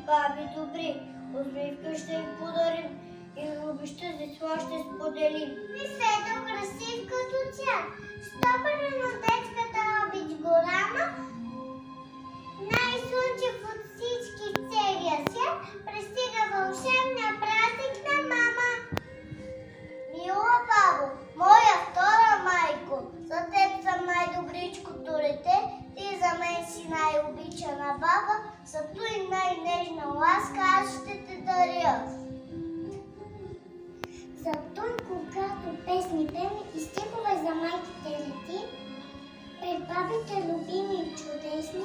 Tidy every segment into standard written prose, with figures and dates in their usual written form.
баби добри, усмивка ще им подарим и любовта с това ще споделим. Светъл красив като цял, стопърен от детската обич голяма, най-слънчев от всички целия свят, пристига вълшебния празник на мама. Мила бабо, моя втора майко, за теб съм най-добричкото дете, ти за мен си най-обичана баба, за той най-нежна ласка аз ще те даря. За той, когато песни пеем и стихове за майките лети, пред бабите любими и чудесни,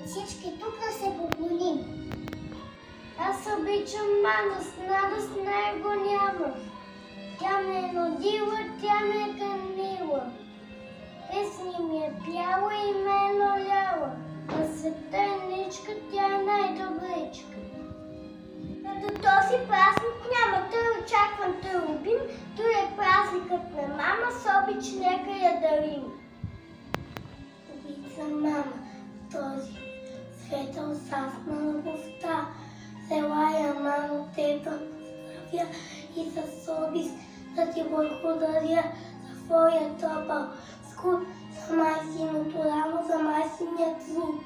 всички тук да се поклоним. Аз обичам мама, с радост него няма. Тя ме е родила, тя ме е кърмила. Песни ми е пяла и ме е лоляла. На света е ничка, тя е най-добричка. Като този празник няма, той очакван, той любим, той е празникът на мама, с обич нека я дарим. Обичам мама, този светъл сас на любовта, желая мамо те да поздравя и със обич да ти благодаря за твоя топъл скут, за майсиното рамо, за майсиният труд.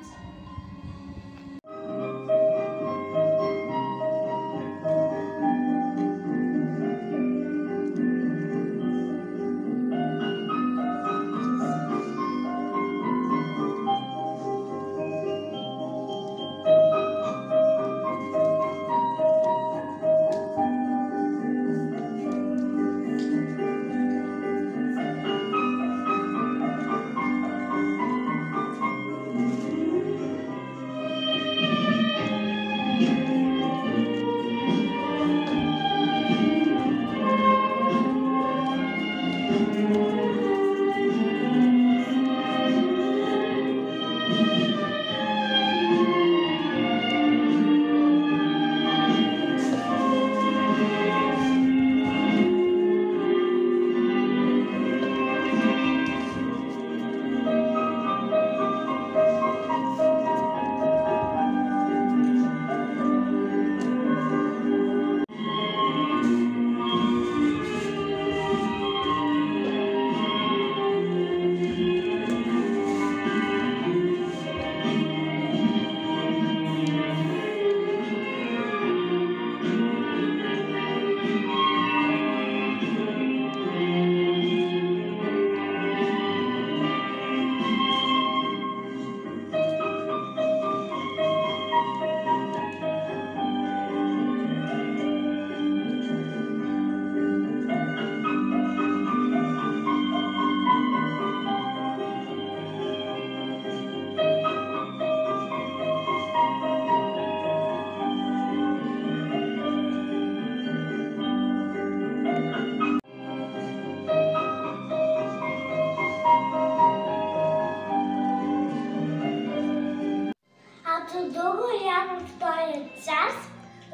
Дълго рядно в този час,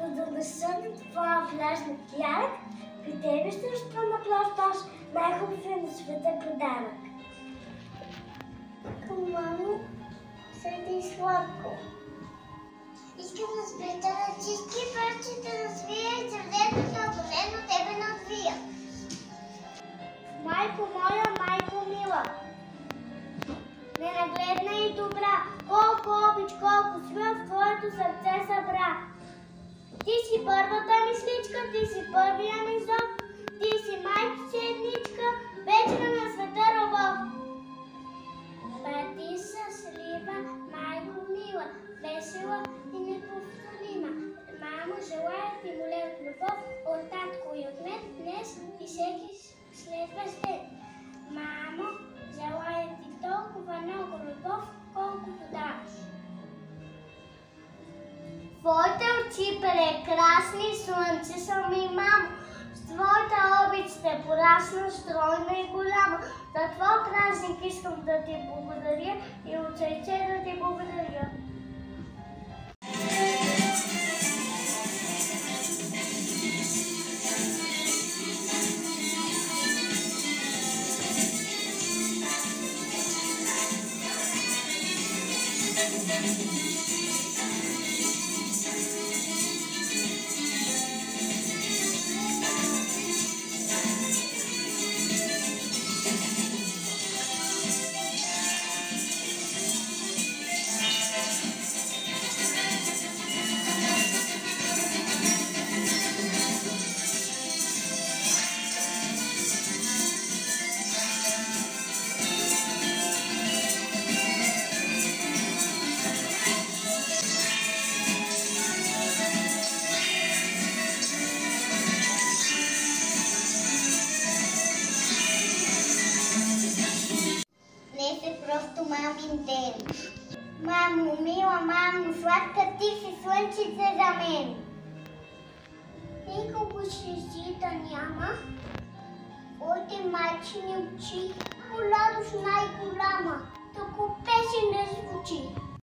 за да насъдне твоя влажник ярък, при тебе ще разпра на площаш най-хубавия на света подарък. Към мамо, седи сладко. Искам да сплета на чистки парчета да свия и сърдето да оболено тебе не отвия. Майко моя, майко мила, ненагледна и добра, колко обич, колко свил в твоето сърце събра. Ти си първата мисличка, ти си първия ми зов, ти си майчица едничка, вечна на света любов. Бъди щастлива, майко мила, весела и неповторима. Мамо, желая ти молят любов от татко и от мен днес и всеки следващ ден. Мамо, желая ти толкова много любов, колкото даваш. Твоите очи прекрасни, слънце са ми, мамо. С твоята обич ще порасна, стройна и голяма. За твой празник искам да ти благодаря и от сърце да ти благодаря. мамин ден. Мамо, мила мамо, сладка ти си слънчица за мен. Никого ще си да няма, твоите майчини очи, радост най-голяма, тако песен да звучи.